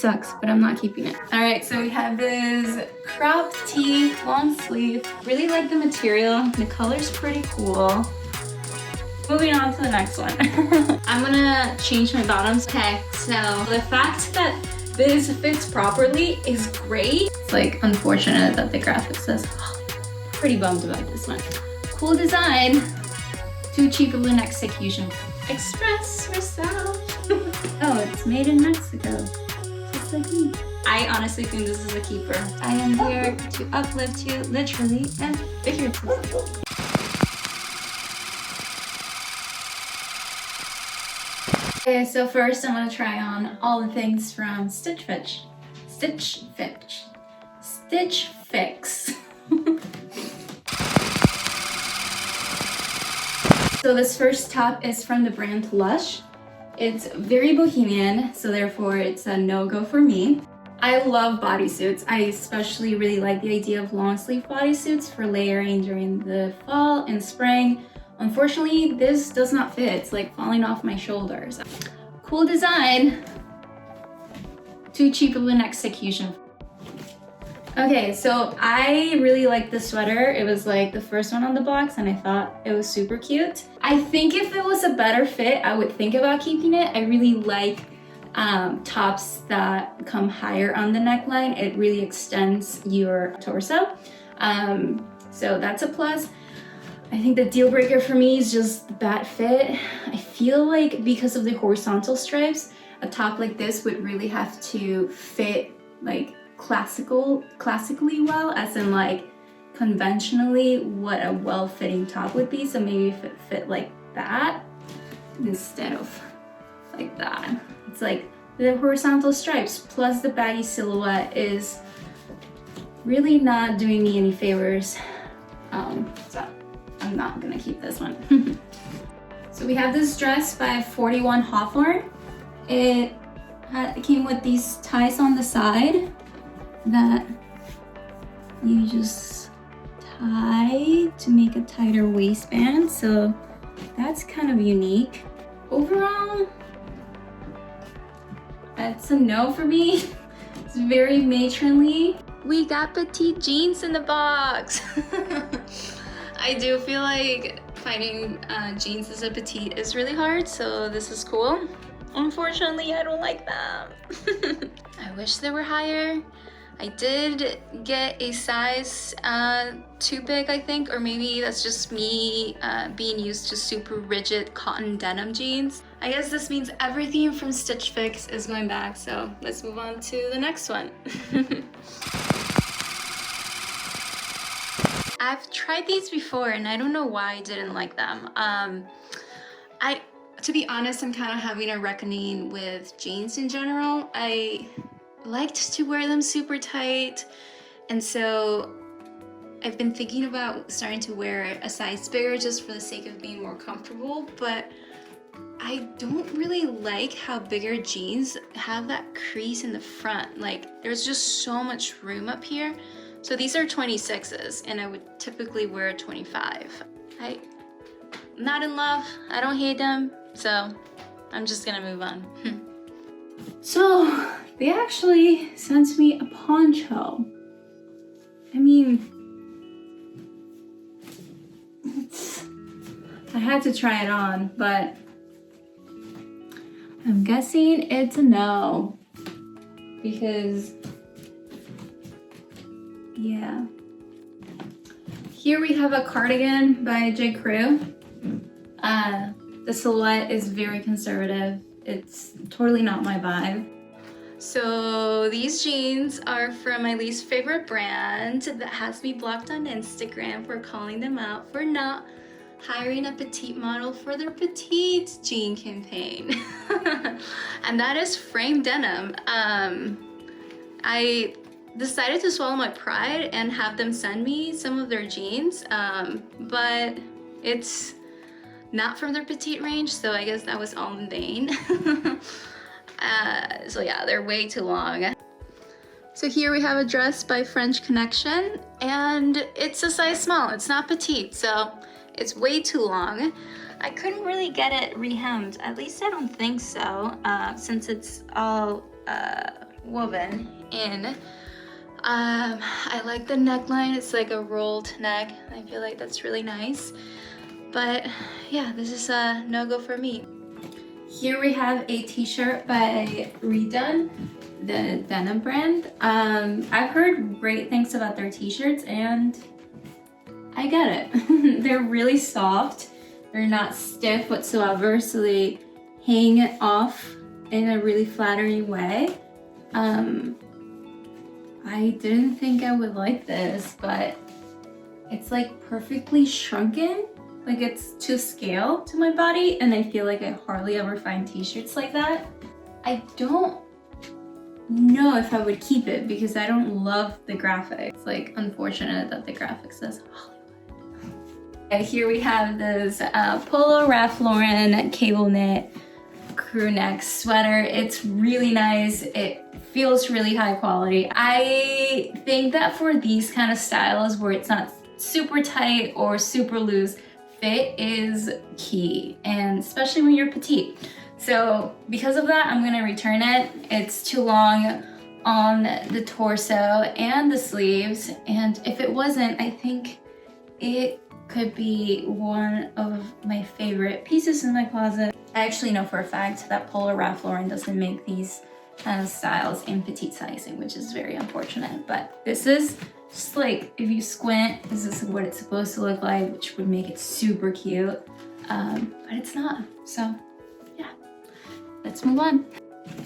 sucks, but I'm not keeping it. All right, so we have this cropped tee, long sleeve. Really like the material. The color's pretty cool. Moving on to the next one. I'm gonna change my bottoms. Okay, so the fact that this fits properly is great. It's like unfortunate that the graphic says, oh, pretty bummed about this one. Cool design, too cheap of an execution. Express yourself. Oh, it's made in Mexico, just like me. I honestly think this is a keeper. I am here to uplift you literally and figuratively. Okay, so first I'm gonna try on all the things from Stitch Fix. So this first top is from the brand Lush. It's very bohemian, so therefore it's a no-go for me. I love bodysuits. I especially really like the idea of long sleeve bodysuits for layering during the fall and spring. Unfortunately, this does not fit. It's like falling off my shoulders. Cool design, too cheap of an execution. Okay, so I really like this sweater. It was like the first one on the box and I thought it was super cute. I think if it was a better fit, I would think about keeping it. I really like tops that come higher on the neckline. It really extends your torso. So that's a plus. I think the deal breaker for me is just the bad fit. I feel like because of the horizontal stripes, a top like this would really have to fit like classically well, as in like conventionally what a well-fitting top would be. So maybe if it fit like that instead of like that. It's like the horizontal stripes plus the baggy silhouette is really not doing me any favors. So I'm not gonna keep this one. So we have this dress by 41 Hawthorne. It came with these ties on the side that you just tie to make a tighter waistband. So that's kind of unique. Overall, it's a no for me. It's very matronly. We got petite jeans in the box. I do feel like finding jeans as a petite is really hard, so this is cool. Unfortunately, I don't like them. I wish they were higher. I did get a size too big, I think, or maybe that's just me being used to super rigid cotton denim jeans. I guess this means everything from Stitch Fix is going back, so let's move on to the next one. I've tried these before and I don't know why I didn't like them. To be honest, I'm kind of having a reckoning with jeans in general. I liked to wear them super tight, and so I've been thinking about starting to wear a size bigger just for the sake of being more comfortable, but I don't really like how bigger jeans have that crease in the front. Like, there's just so much room up here. So these are 26s and I would typically wear a 25. I'm not in love, I don't hate them, so I'm just gonna move on. So they actually sent me a poncho. I mean, I had to try it on, but I'm guessing it's a no, because yeah. Here we have a cardigan by J. Crew. The silhouette is very conservative. It's totally not my vibe. So these jeans are from my least favorite brand that has me blocked on Instagram for calling them out for not hiring a petite model for their petite jean campaign. And that is Frame Denim. I decided to swallow my pride and have them send me some of their jeans, but it's not from their petite range, so I guess that was all in vain. So yeah, they're way too long. So here we have a dress by French Connection, and it's a size small. It's not petite, so it's way too long. I couldn't really get it rehemmed. At least I don't think so, since it's all woven in. I like the neckline. It's like a rolled neck. I feel like that's really nice. But yeah, this is a no-go for me. Here we have a t-shirt by Redone, the denim brand. I've heard great things about their t-shirts and I get it. They're really soft. They're not stiff whatsoever, so they hang off in a really flattering way. I didn't think I would like this, but it's like perfectly shrunken. Like it's to scale to my body, and I feel like I hardly ever find t-shirts like that. I don't know if I would keep it because I don't love the graphic. It's like unfortunate that the graphic says Hollywood. Okay, here we have this Polo Ralph Lauren cable knit crew neck sweater. It's really nice. It feels really high quality. I think that for these kind of styles where it's not super tight or super loose, fit is key, and especially when you're petite. So because of that, I'm gonna return it. It's too long on the torso and the sleeves, and if it wasn't, I think it could be one of my favorite pieces in my closet. I actually know for a fact that Polo Ralph Lauren doesn't make these kind of styles in petite sizing, which is very unfortunate. But this is just like, if you squint, this is what it's supposed to look like, which would make it super cute. But it's not, so yeah, let's move on.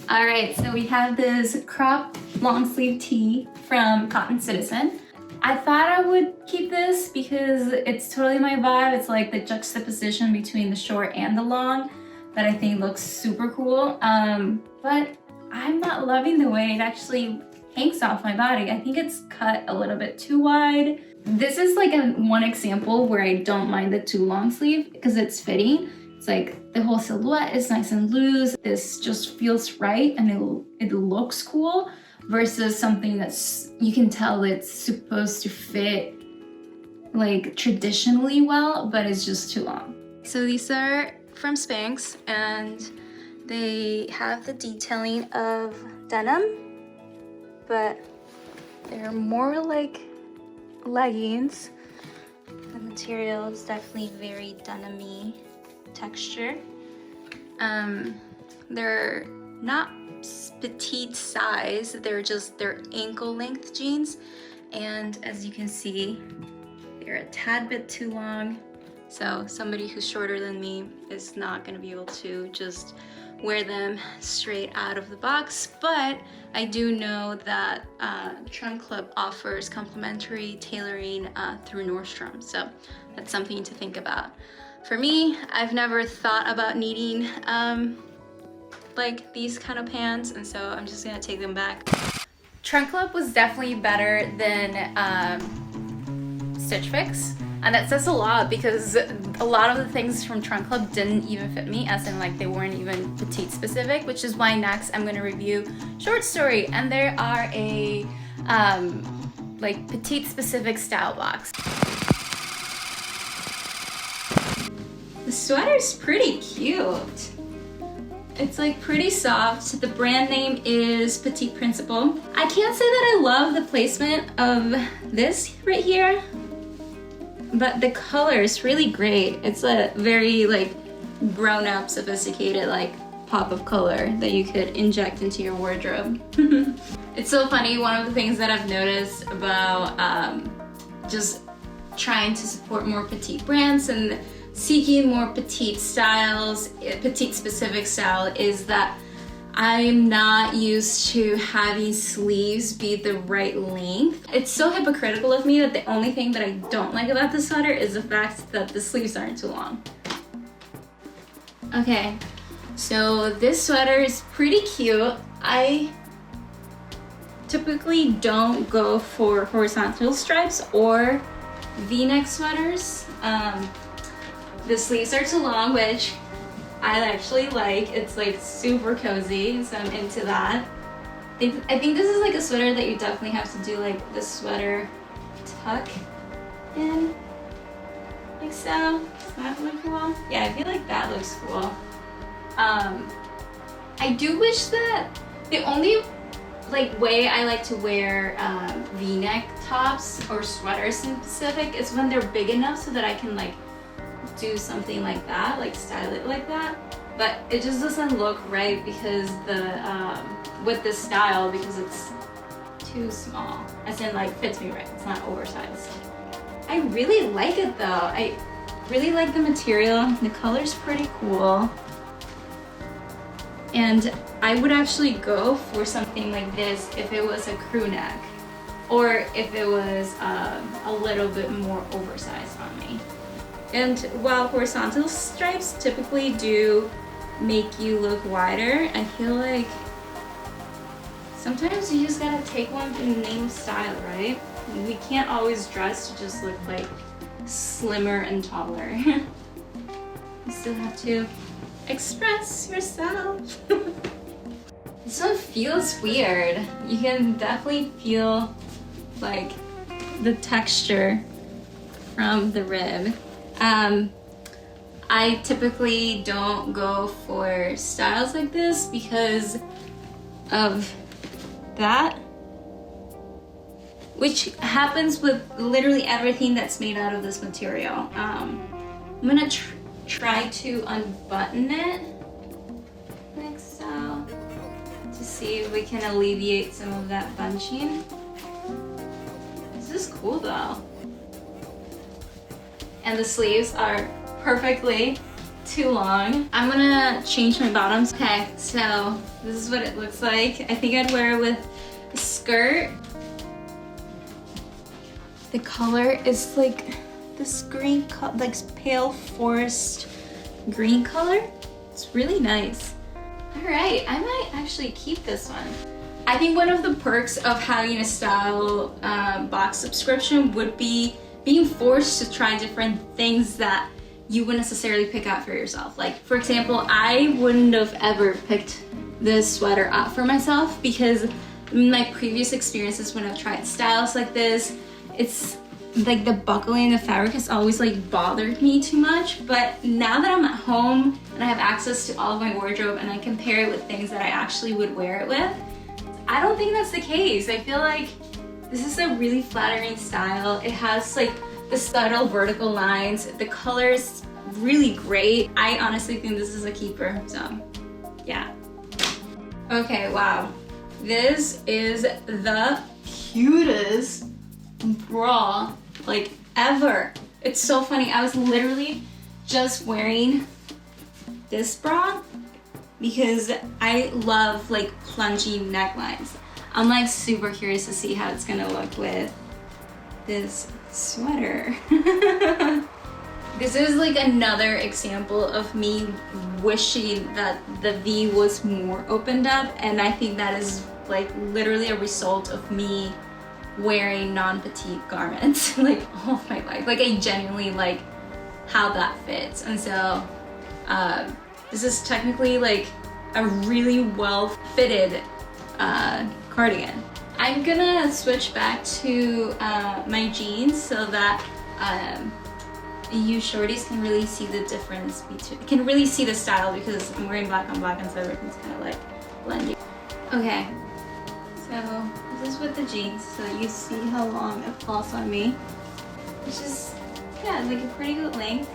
All right, so we have this crop long sleeve tee from Cotton Citizen. I thought I would keep this because it's totally my vibe. It's like the juxtaposition between the short and the long that I think looks super cool. But I'm not loving the way it actually hangs off my body. I think it's cut a little bit too wide. This is like one example where I don't mind the too long sleeve because it's fitting. It's like the whole silhouette is nice and loose. This just feels right and it looks cool versus something that's, you can tell it's supposed to fit like traditionally well, but it's just too long. So these are from Spanx and they have the detailing of denim, but they're more like leggings. The material is definitely very denim-y texture. They're not petite size, they're ankle length jeans, and as you can see, they're a tad bit too long. So somebody who's shorter than me is not gonna be able to just wear them straight out of the box, but I do know that Trunk Club offers complimentary tailoring through Nordstrom, so that's something to think about. For me, I've never thought about needing like these kind of pants, and so I'm just gonna take them back. Trunk Club was definitely better than Stitch Fix. And that says a lot because a lot of the things from Trunk Club didn't even fit me, as in like they weren't even petite specific, which is why next I'm gonna review Short Story, and there are a like petite specific style box. The sweater's pretty cute. It's like pretty soft. The brand name is Petite Principle. I can't say that I love the placement of this right here, but the color is really great. It's a very like grown-up, sophisticated like pop of color that you could inject into your wardrobe. It's so funny, one of the things that I've noticed about just trying to support more petite brands and seeking more petite styles, petite specific style, is that I'm not used to having sleeves be the right length. It's so hypocritical of me that the only thing that I don't like about this sweater is the fact that the sleeves aren't too long. Okay, so this sweater is pretty cute. I typically don't go for horizontal stripes or V-neck sweaters. The sleeves are too long, which I actually like. It's like super cozy, so I'm into that. I think this is like a sweater that you definitely have to do like the sweater tuck in, like so. Does that look cool? Yeah, I feel like that looks cool. I do wish that the only like way I like to wear V-neck tops or sweaters in specific is when they're big enough so that I can like do something like that, like style it like that. But it just doesn't look right because with this style, because it's too small, as in like fits me right, it's not oversized. I really like it though. I really like the material. The color's pretty cool. And I would actually go for something like this if it was a crew neck or if it was a little bit more oversized on me. And while horizontal stripes typically do make you look wider, I feel like sometimes you just gotta take one in the name of style, right? We can't always dress to just look like slimmer and taller. You still have to express yourself. This one feels weird. You can definitely feel like the texture from the rib. I typically don't go for styles like this because of that, which happens with literally everything that's made out of this material. I'm gonna try to unbutton it like so to see if we can alleviate some of that bunching. This is cool though. And the sleeves are perfectly too long. I'm gonna change my bottoms. Okay, so this is what it looks like. I think I'd wear it with a skirt. The color is like this green, like pale forest green color. It's really nice. All right, I might actually keep this one. I think one of the perks of having a style box subscription would be being forced to try different things that you wouldn't necessarily pick out for yourself. Like, for example, I wouldn't have ever picked this sweater out for myself because in my previous experiences when I've tried styles like this, it's like the buckling in the fabric has always like bothered me too much. But now that I'm at home and I have access to all of my wardrobe and I compare it with things that I actually would wear it with, I don't think that's the case. I feel like this is a really flattering style. It has like the subtle vertical lines. The color is really great. I honestly think this is a keeper, so yeah. Okay, wow. This is the cutest bra like ever. It's so funny. I was literally just wearing this bra because I love like plungy necklines. I'm like super curious to see how it's gonna look with this sweater. This is like another example of me wishing that the V was more opened up, and I think that is like literally a result of me wearing non-petite garments like all my life. Like I genuinely like how that fits, and so this is technically like a really well fitted cardigan. I'm gonna switch back to my jeans so that you shorties can really see the difference between, can really see the style because I'm wearing black on black and so everything's kind of like blending. Okay, so this is with the jeans, so you see how long it falls on me. It's just, yeah, like a pretty good length.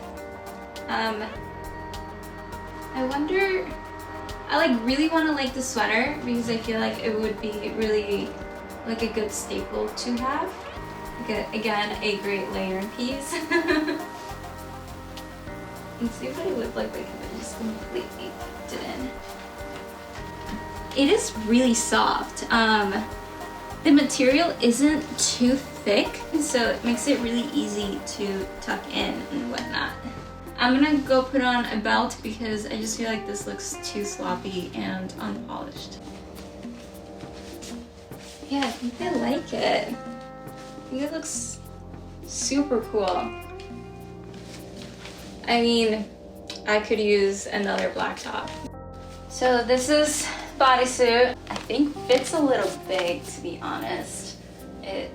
I wonder, I like really want to like the sweater because I feel like it would be really like a good staple to have. Like again, a great layering piece. Let's see what it would look like if I just completely tucked it in. It is really soft. The material isn't too thick, so it makes it really easy to tuck in and whatnot. I'm gonna go put on a belt because I just feel like this looks too sloppy and unpolished. Yeah, I think I like it. I think it looks super cool. I mean, I could use another black top. So this is bodysuit. I think fits a little big, to be honest. I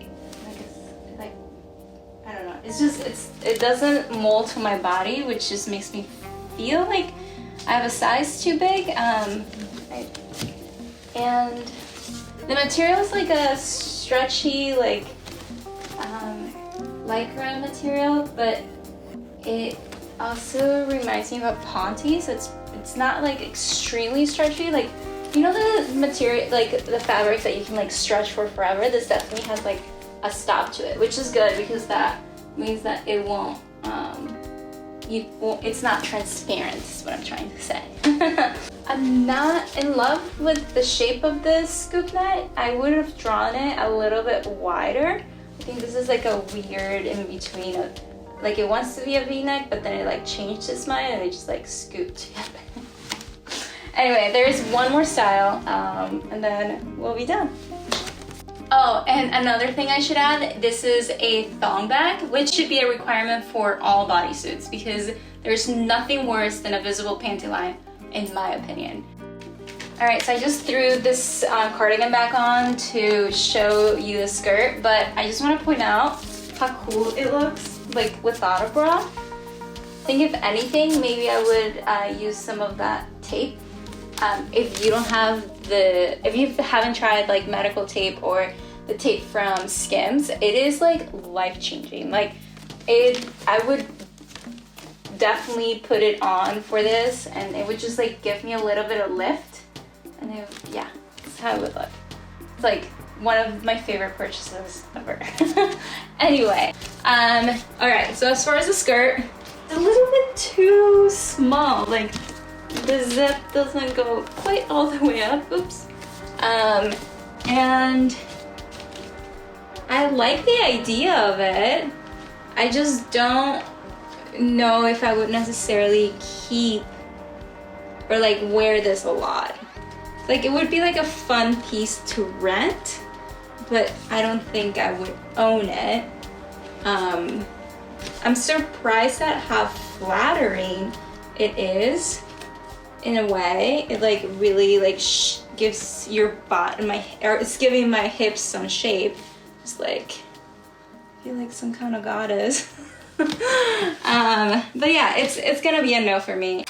don't know. It's just it doesn't mold to my body, which just makes me feel like I have a size too big. And The material is like a stretchy, like lycra material, but it also reminds me of a ponte, so it's not like extremely stretchy. Like, you know the material, like the fabric that you can like stretch for forever? This definitely has like a stop to it, which is good because that means that it won't, it's not transparent, is what I'm trying to say. I'm not in love with the shape of this scoop neck. I would have drawn it a little bit wider. I think this is like a weird in between of, like it wants to be a V-neck, but then it like changed its mind and it just like scooped together. Anyway, there's one more style, and then we'll be done. Oh, and another thing I should add, this is a thong bag, which should be a requirement for all bodysuits because there's nothing worse than a visible panty line, in my opinion. All right, so I just threw this cardigan back on to show you the skirt, but I just want to point out how cool it looks, like without a bra. I think if anything, maybe I would use some of that tape. If you don't have if you haven't tried like medical tape or the tape from Skims, it is like life-changing. Like I would definitely put it on for this and it would just like give me a little bit of lift. And yeah, that's how it would look. It's like one of my favorite purchases ever. Anyway, all right, so as far as the skirt, it's a little bit too small. Like the zip doesn't go quite all the way up, oops. And I like the idea of it. I just don't know if I would necessarily keep or like wear this a lot. Like it would be like a fun piece to rent, but I don't think I would own it. I'm surprised at how flattering it is. In a way, it like really like gives your body, it's giving my hips some shape. It's like, I feel like some kind of goddess. But yeah, it's gonna be a no for me.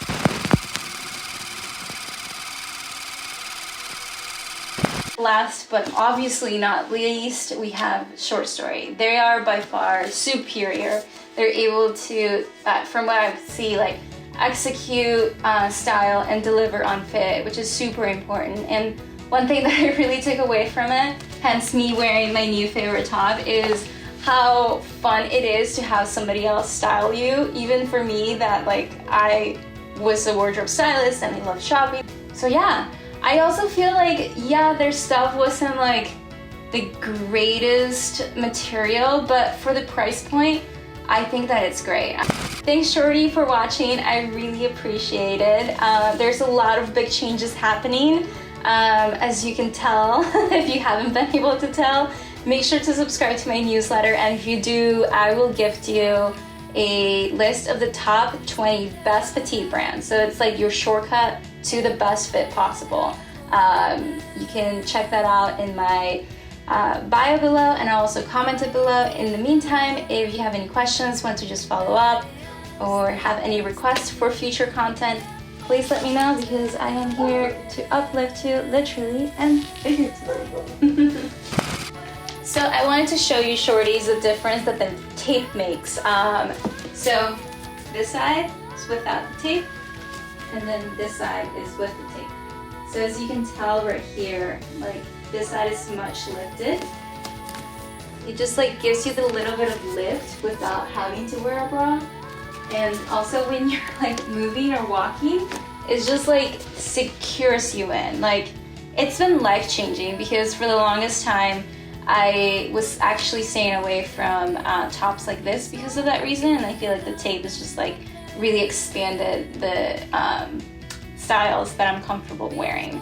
Last but obviously not least, we have Short Story. They are by far superior. They're able to, from what I see, like execute style and deliver on fit, which is super important. And one thing that I really took away from it, hence me wearing my new favorite top, is how fun it is to have somebody else style you. Even for me, that like I was a wardrobe stylist and I love shopping. So yeah, I also feel like, yeah, their stuff wasn't like the greatest material, but for the price point, I think that it's great. Thanks, Shorty, for watching. I really appreciate it. There's a lot of big changes happening, as you can tell, if you haven't been able to tell. Make sure to subscribe to my newsletter, and if you do, I will gift you a list of the top 20 best petite brands. So it's like your shortcut to the best fit possible. You can check that out in my bio below, and I also commented below. In the meantime, if you have any questions, want to just follow up, or have any requests for future content, please let me know because I am here to uplift you literally and figuratively. So I wanted to show you, shorties, the difference that the tape makes. So this side is without the tape, and then this side is with the tape. So as you can tell right here, like this side is much lifted. It just like gives you the little bit of lift without having to wear a bra. And also when you're like moving or walking, it just like secures you in. Like it's been life-changing because for the longest time, I was actually staying away from tops like this because of that reason. And I feel like the tape is just like really expanded the styles that I'm comfortable wearing.